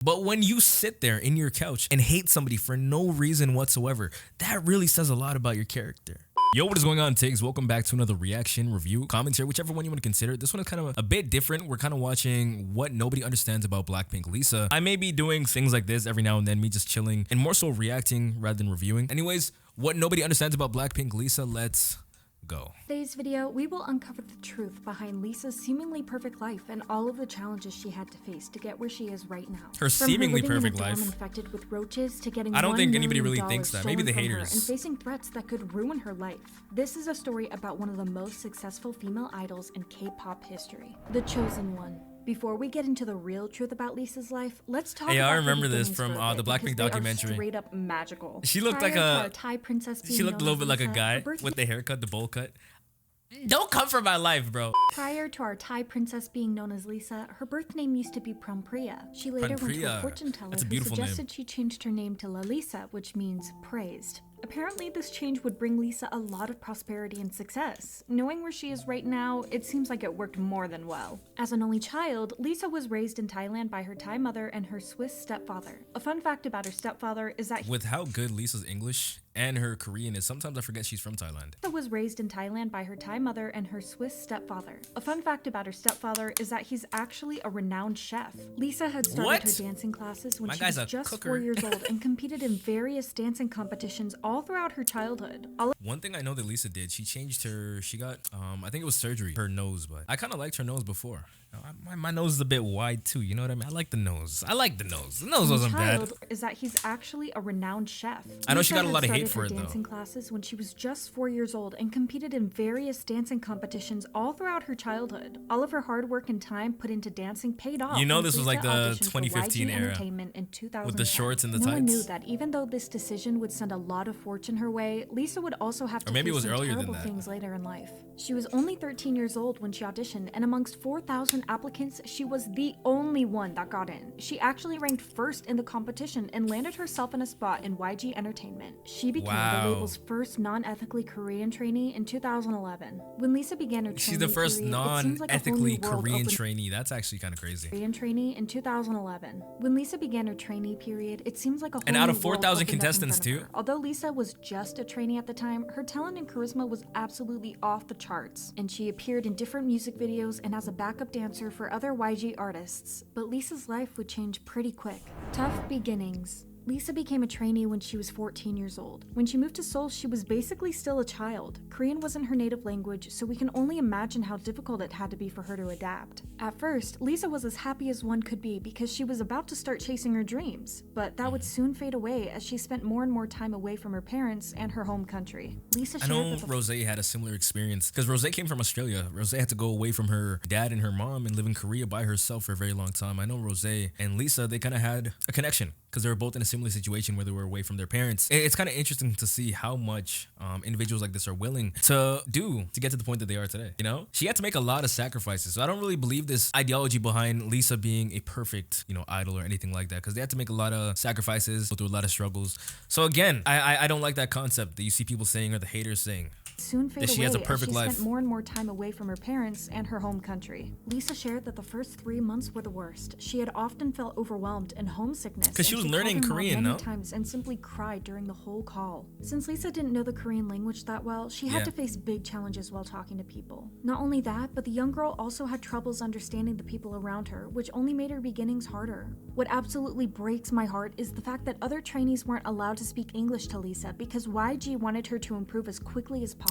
But when you sit there in your couch and hate somebody for no reason whatsoever, that really says a lot about your character. Yo, what is going on, Tiggs? Welcome back to another reaction, review, commentary, whichever one you want to consider. This one is kind of a bit different. We're kind of watching what nobody understands about Blackpink Lisa. I may be doing things like this every now and then, me just chilling and more so reacting rather than reviewing. Anyways, what nobody understands about Blackpink Lisa, let's go. Today's video, we will uncover the truth behind Lisa's seemingly perfect life and all of the challenges she had to face to get where she is right now. Her seemingly perfect life. Infected with roaches to getting I don't think anybody really thinks that. Maybe the haters. And facing threats that could ruin her life. This is a story about one of the most successful female idols in K-pop history, the chosen one. Before we get into the real truth about Lisa's life, let's talk about I remember this from the Blackpink documentary. Straight up magical. She looked like a Thai princess. She looked a little bit like a guy with the haircut, the bowl cut. Don't come for my life, bro. Prior to our Thai princess being known as Lisa, her birth name used to be Prompriya. She later went to a fortune teller who suggested she changed her name to Lalisa, which means praised. Apparently, this change would bring Lisa a lot of prosperity and success. Knowing where she is right now, it seems like it worked more than well. As an only child, Lisa was raised in Thailand by her Thai mother and her Swiss stepfather. A fun fact about her stepfather is that with how good Lisa's English and her Korean is, sometimes I forget she's from Thailand. Lisa was raised in Thailand by her Thai mother and her Swiss stepfather. A fun fact about her stepfather is that he's actually a renowned chef. Lisa had started her dancing classes when she was just 4 years old and competed in various dancing competitions all throughout her childhood. One thing I know that Lisa did, she changed her, she got, I think it was surgery, her nose, but I kind of liked her nose before. My nose is a bit wide too, you know what I mean? I like the nose. I like the nose. The nose wasn't bad. Is that he's actually a renowned chef. I know she got a lot of hate for it though. Dancing classes when she was just 4 years old and competed in various dancing competitions all throughout her childhood. All of her hard work and time put into dancing paid off. You know, this was like the 2015 era in with the shorts and the tights. No one knew that even though this decision would send a lot of fortune her way, Lisa would also have to face some terrible things later in life. She was only 13 years old when she auditioned, and amongst 4,000 applicants, she was the only one that got in. She actually ranked first in the competition and landed herself in a spot in YG Entertainment. She became the label's first non-ethically Korean trainee in 2011. When Lisa began her trainee she's the first non-ethically Korean trainee. That's actually kind of crazy. Korean trainee in 2011. When Lisa began her trainee period, it seems like a whole and out of 4,000 contestants too. Although Lisa was just a trainee at the time, her talent and charisma was absolutely off the charts, and she appeared in different music videos and as a backup dancer for other YG artists. But Lisa's life would change pretty quick. Tough beginnings. Lisa became a trainee when she was 14 years old. When she moved to Seoul, she was basically still a child. Korean wasn't her native language, so we can only imagine how difficult it had to be for her to adapt. At first, Lisa was as happy as one could be because she was about to start chasing her dreams, but that would soon fade away as she spent more and more time away from her parents and her home country. I know Rose had a similar experience because Rose came from Australia. Rose had to go away from her dad and her mom and live in Korea by herself for a very long time. I know Rose and Lisa, they kind of had a connection because they were both in a similar situation where they were away from their parents. It's kind of interesting to see how much individuals like this are willing to do to get to the point that they are today. You know, she had to make a lot of sacrifices. So I don't really believe this ideology behind Lisa being a perfect, idol or anything like that, because they had to make a lot of sacrifices, go through a lot of struggles. So again, I don't like that concept that you see people saying or the haters saying. Soon fade that she away has a perfect as she life. spent more and more time away from her parents and her home country. Lisa shared that the first 3 months were the worst. She had often felt overwhelmed and homesickness because she was learning Korean, many times and simply cried during the whole call. Since Lisa didn't know the Korean language that well, she had to face big challenges while talking to people. Not only that, but the young girl also had troubles understanding the people around her, which only made her beginnings harder. What absolutely breaks my heart is the fact that other trainees weren't allowed to speak English to Lisa because YG wanted her to improve as quickly as possible.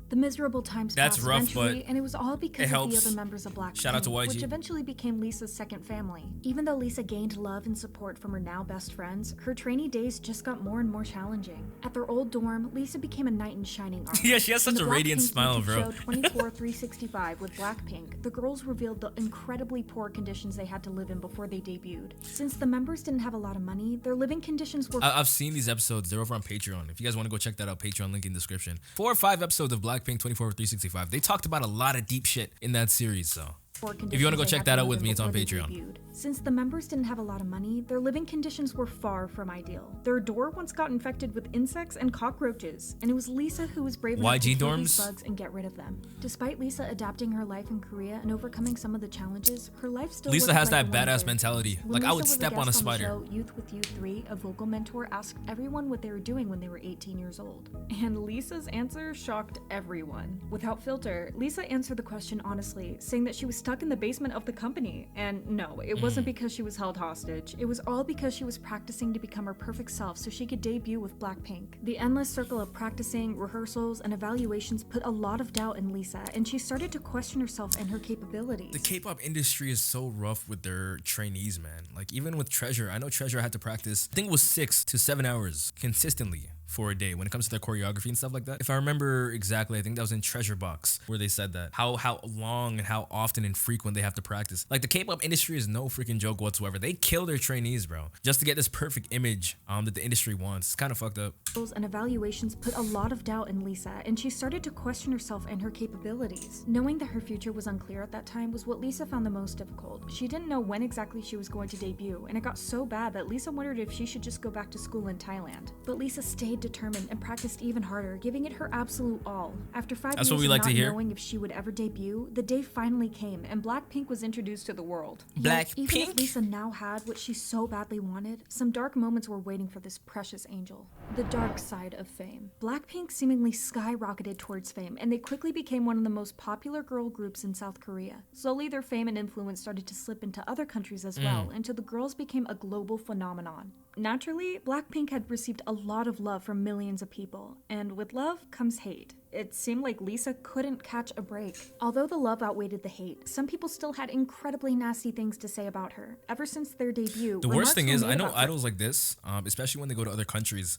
The miserable times passed eventually, and it was all because of the other members of Blackpink, shout out to YG, which eventually became Lisa's second family. Even though Lisa gained love and support from her now best friends, her trainee days just got more and more challenging. At their old dorm, Lisa became a knight in shining armor. Yeah, she has such a radiant smile, bro. Show 24/365 with Blackpink, the girls revealed the incredibly poor conditions they had to live in before they debuted. Since the members didn't have a lot of money, their living conditions were... I've seen these episodes. They're over on Patreon. If you guys want to go check that out, Patreon link in the description. 4 or 5 episodes of Blackpink 24/365. They talked about a lot of deep shit in that series, so If you want to go check that out with me, it's on Patreon. Since the members didn't have a lot of money, their living conditions were far from ideal. Their door once got infected with insects and cockroaches, and it was Lisa who was brave enough to kill these bugs and get rid of them. Despite Lisa adapting her life in Korea and overcoming some of the challenges, her life still Lisa has like that badass mentality. Like, I would step on a spider. On the show Youth with You 3, a vocal mentor asked everyone what they were doing when they were 18 years old. And Lisa's answer shocked everyone. Without filter, Lisa answered the question honestly, saying that she was stuck in the basement of the company. And no, it wasn't because she was held hostage. It was all because she was practicing to become her perfect self so she could debut with Blackpink. The endless circle of practicing, rehearsals, and evaluations put a lot of doubt in Lisa, and she started to question herself and her capabilities. The K-pop industry is so rough with their trainees, man. Like, even with Treasure, I know Treasure had to practice, I think it was 6 to 7 hours consistently for a day when it comes to their choreography and stuff like that. If I remember exactly, I think that was in Treasure Box where they said that how long and how often and frequent they have to practice. Like, the K-pop industry is no freaking joke whatsoever. They kill their trainees, bro, just to get this perfect image that the industry wants. It's kind of fucked up. And evaluations put a lot of doubt in Lisa, and she started to question herself and her capabilities. Knowing that her future was unclear at that time was what Lisa found the most difficult. She didn't know when exactly she was going to debut, and it got so bad that Lisa wondered if she should just go back to school in Thailand. But Lisa stayed determined and practiced even harder, giving it her absolute all. After 5 years of not knowing if she would ever debut, the day finally came, and Blackpink was introduced to the world. Even if Lisa now had what she so badly wanted, some dark moments were waiting for this precious angel. The dark side of fame. Blackpink seemingly skyrocketed towards fame, and they quickly became one of the most popular girl groups in South Korea. Slowly, their fame and influence started to slip into other countries as well, until the girls became a global phenomenon. Naturally, Blackpink had received a lot of love from millions of people, and with love comes hate. It seemed like Lisa couldn't catch a break. Although the love outweighed the hate, some people still had incredibly nasty things to say about her. Ever since their debut, the worst thing is, I know idols like this, especially when they go to other countries,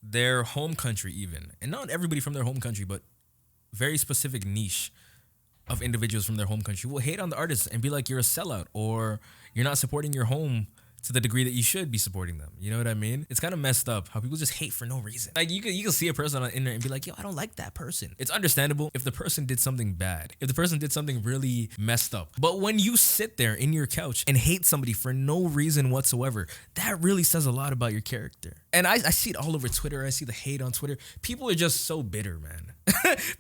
their home country even, and not everybody from their home country, but very specific niche of individuals from their home country will hate on the artist and be like, you're a sellout, or you're not supporting your home to the degree that you should be supporting them. You know what I mean? It's kind of messed up how people just hate for no reason. Like, you can see a person on the internet and be like, yo, I don't like that person. It's understandable if the person did something bad, if the person did something really messed up. But when you sit there in your couch and hate somebody for no reason whatsoever, that really says a lot about your character. And I see it all over Twitter. I see the hate on Twitter. People are just so bitter, man.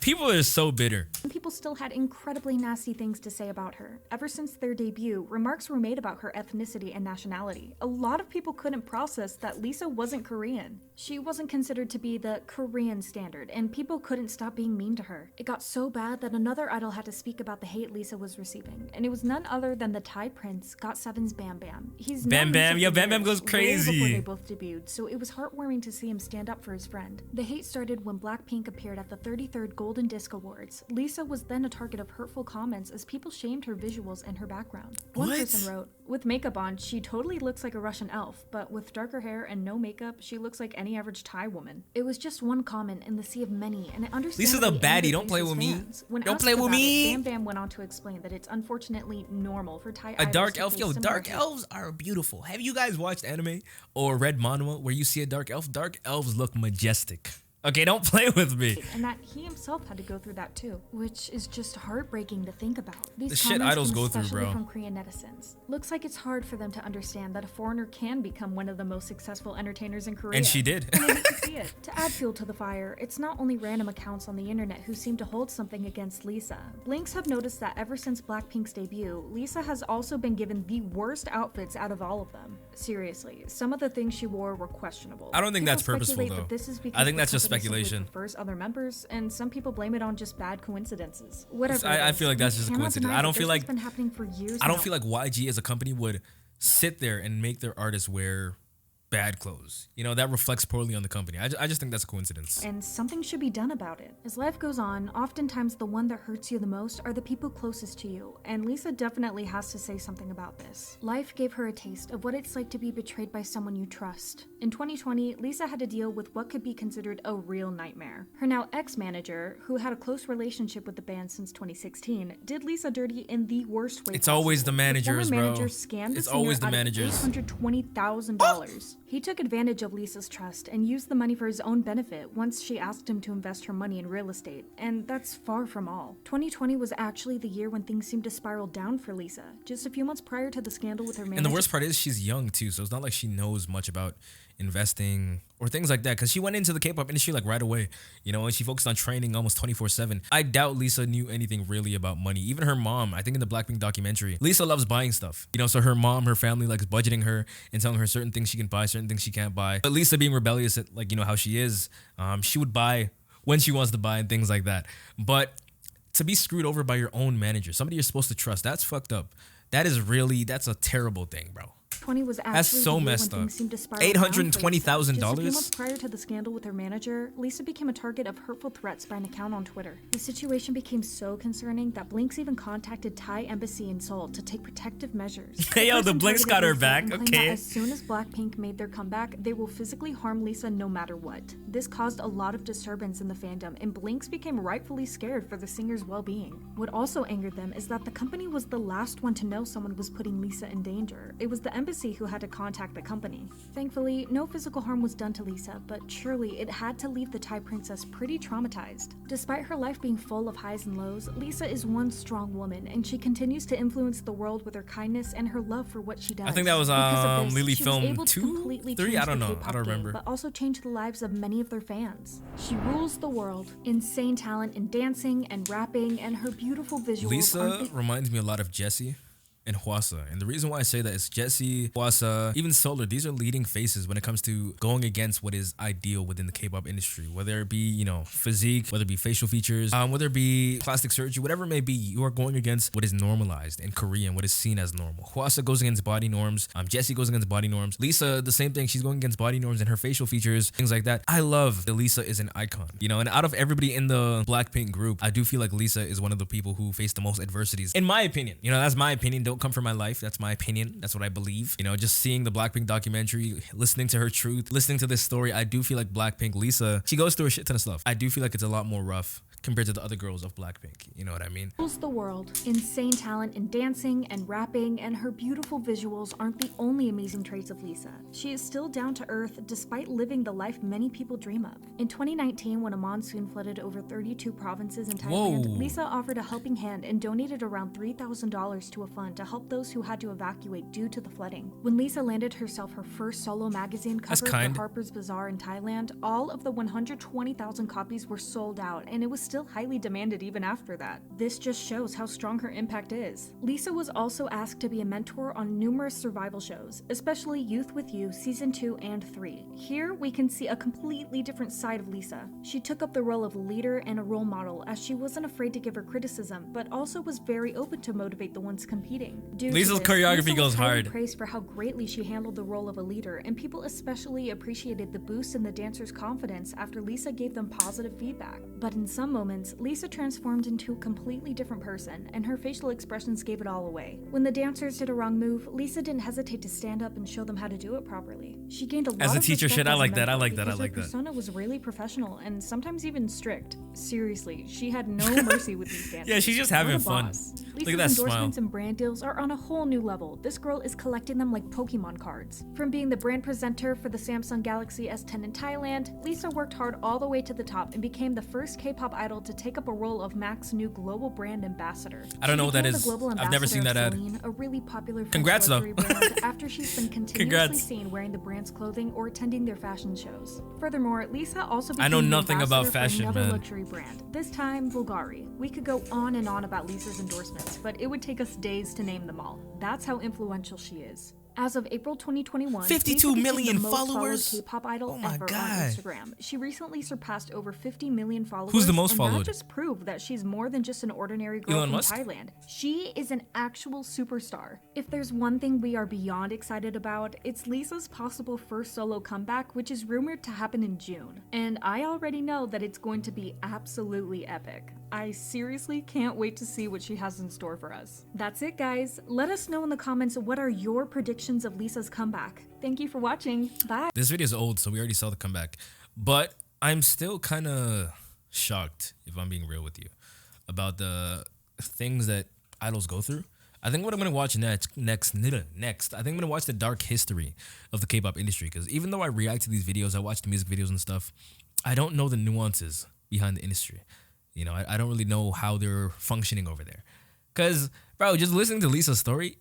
People are so bitter. People still had incredibly nasty things to say about her. Ever since their debut, remarks were made about her ethnicity and nationality. A lot of people couldn't process that Lisa wasn't Korean. She wasn't considered to be the Korean standard, and people couldn't stop being mean to her. It got so bad that another idol had to speak about the hate Lisa was receiving, and it was none other than the Thai prince, GOT7's Bam Bam. He's Bam Bam, yo, Bam Bam goes crazy. Before they both debuted, so it was heartwarming to see him stand up for his friend. The hate started when Blackpink appeared at the 33rd Golden Disc Awards. Lisa was then a target of hurtful comments as people shamed her visuals and her background. One person wrote, "With makeup on, she totally looks like a Russian elf, but with darker hair and no makeup, she looks like any average Thai woman." It was just one comment in the sea of many, and it understands. Lisa's a baddie, don't play with me. Don't play with me. Bam Bam went on to explain that it's unfortunately normal for Thai a dark elf. Yo, dark elves are beautiful. Have you guys watched anime or read manhwa where you see a dark elf? Dark elves look majestic. Okay, don't play with me. And that he himself had to go through that too, which is just heartbreaking to think about. These the shit idols go through, bro. From Korean netizens. Looks like it's hard for them to understand that a foreigner can become one of the most successful entertainers in Korea. And she did. And they need to see it. To add fuel to the fire, it's not only random accounts on the internet who seem to hold something against Lisa. Blinks have noticed that ever since Blackpink's debut, Lisa has also been given the worst outfits out of all of them. Seriously, some of the things she wore were questionable. I don't think that's purposeful though. I think that's just speculation. Prefers other members, and some people blame it on just bad coincidences. Whatever. I feel like that's just a coincidence. I don't feel like been happening for years. I don't feel like YG as a company would sit there and make their artists wear bad clothes. You know, that reflects poorly on the company. I just think that's a coincidence. And something should be done about it. As life goes on, oftentimes the one that hurts you the most are the people closest to you, and Lisa definitely has to say something about this. Life gave her a taste of what it's like to be betrayed by someone you trust. In 2020, Lisa had to deal with what could be considered a real nightmare. Her now ex-manager, who had a close relationship with the band since 2016, did Lisa dirty in the worst way It's possible. Always the managers, the bro. Manager scammed it's always the managers. $820,000. He took advantage of Lisa's trust and used the money for his own benefit once she asked him to invest her money in real estate, and that's far from all. 2020 was actually the year when things seemed to spiral down for Lisa, just a few months prior to the scandal with her manager. And the worst part is she's young too, so it's not like she knows much about investing or things like that, because she went into the K-pop industry like right away, you know, and she focused on training almost 24/7. I doubt Lisa knew anything really about money. Even her mom, I think in the Blackpink documentary, Lisa loves buying stuff, you know, so her mom, her family likes budgeting her and telling her certain things she can buy, certain things she can't buy. But Lisa, being rebellious at, like, you know, how she is, she would buy when she wants to buy and things like that. But to be screwed over by your own manager, somebody you're supposed to trust, that's fucked up. That's a terrible thing, bro. 20 was actually That's so messed up. $820,000. Just a few months prior to the scandal with her manager, Lisa became a target of hurtful threats by an account on Twitter. The situation became so concerning that Blinks even contacted Thai embassy in Seoul to take protective measures. Hey yo, the Blinks got her back. Okay. As soon as Blackpink made their comeback, they will physically harm Lisa no matter what. This caused a lot of disturbance in the fandom, and Blinks became rightfully scared for the singer's well-being. What also angered them is that the company was the last one to know someone was putting Lisa in danger. It was the embassy who had to contact the company. Thankfully, no physical harm was done to Lisa, but surely it had to leave the Thai princess pretty traumatized. Despite her life being full of highs and lows, Lisa is one strong woman, and she continues to influence the world with her kindness and her love for what she does. I think that was Lily Film 2, 3, I don't know, I don't remember. But also change the lives of many of their fans. She rules the world. Insane talent in dancing and rapping, and her beautiful visuals. Lisa reminds me a lot of Jessie and Hwasa. And the reason why I say that is Jessie, Hwasa, even Solar, these are leading faces when it comes to going against what is ideal within the K-pop industry. Whether it be, you know, physique, whether it be facial features, whether it be plastic surgery, whatever it may be, you are going against what is normalized in Korea and what is seen as normal. Hwasa goes against body norms. Jessie goes against body norms. Lisa, the same thing. She's going against body norms and her facial features, things like that. I love that Lisa is an icon, you know, and out of everybody in the Blackpink group, I do feel like Lisa is one of the people who face the most adversities. In my opinion, you know, that's my opinion. Don't come for my life. That's my opinion. That's what I believe. You know, just seeing the Blackpink documentary, listening to her truth, listening to this story, I do feel like Blackpink, Lisa, she goes through a shit ton of stuff. I do feel like it's a lot more rough compared to the other girls of Blackpink. You know what I mean? Rules the world. Insane talent in dancing and rapping, and her beautiful visuals aren't the only amazing traits of Lisa. She is still down to earth despite living the life many people dream of. In 2019, when a monsoon flooded over 32 provinces in Thailand, Lisa offered a helping hand and donated around $3,000 to a fund to help those who had to evacuate due to the flooding. When Lisa landed herself her first solo magazine cover for Harper's Bazaar in Thailand, all of the 120,000 copies were sold out, and it was still highly demanded even after that. This just shows how strong her impact is. Lisa was also asked to be a mentor on numerous survival shows, especially Youth With You Season 2 and 3. Here, we can see a completely different side of Lisa. She took up the role of a leader and a role model, as she wasn't afraid to give her criticism, but also was very open to motivate the ones competing. Lisa's choreography goes hard. Praised for how greatly she handled the role of a leader, and people especially appreciated the boost in the dancers' confidence after Lisa gave them positive feedback. But in some moments, Lisa transformed into a completely different person, and her facial expressions gave it all away. When the dancers did a wrong move, Lisa didn't hesitate to stand up and show them how to do it properly. She gained a lot as a of teacher shit. I like that. I like that. Her persona was really professional and sometimes even strict. Seriously, she had no mercy with these dancers. Yeah, she's just having fun. Lisa's look at that endorsements smile. And brand deals are on a whole new level. This girl is collecting them like Pokemon cards. From being the brand presenter for the Samsung Galaxy S10 in Thailand, Lisa worked hard all the way to the top and became the first K-pop idol to take up a role of MAC's new global brand ambassador. I don't know what that is. I've never seen that ad. A really popular Congrats though. brand after she's been continuously seen wearing the brand's clothing or attending their fashion shows. Furthermore, Lisa also became I know nothing the about ambassador fashion, for another man. luxury brand. This time, Bulgari. We could go on and on about Lisa's endorsements, but it would take us days to name them all. That's how influential she is. As of April 2021, 52 million the most followers. K-pop idol Oh my ever God. on Instagram. She recently surpassed over 50 million followers. Who's the most and followed? That just proved that she's more than just an ordinary girl Elon from Musk? Thailand. She is an actual superstar. If there's one thing we are beyond excited about, it's Lisa's possible first solo comeback, which is rumored to happen in June. And I already know that it's going to be absolutely epic. I seriously can't wait to see what she has in store for us. That's it, guys. Let us know in the comments what are your predictions of Lisa's comeback. Thank you for watching. Bye. This video is old, so we already saw the comeback. But I'm still kind of shocked, if I'm being real with you, about the things that idols go through. I think what I'm gonna watch next. I think I'm gonna watch the dark history of the K-pop industry, because even though I react to these videos, I watch the music videos and stuff, I don't know the nuances behind the industry. You know, I don't really know how they're functioning over there. Cause, bro, just listening to Lisa's story,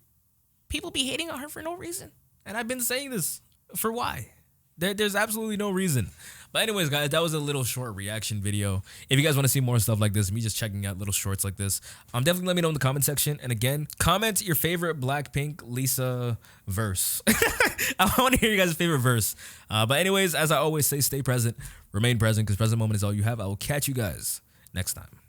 people be hating on her for no reason, and I've been saying this for why. There's absolutely no reason. But anyways, guys, that was a little short reaction video. If you guys want to see more stuff like this, me just checking out little shorts like this, definitely let me know in the comment section. And again, comment your favorite Blackpink Lisa verse. I want to hear you guys' favorite verse. But anyways, as I always say, stay present, remain present, because present moment is all you have. I will catch you guys next time.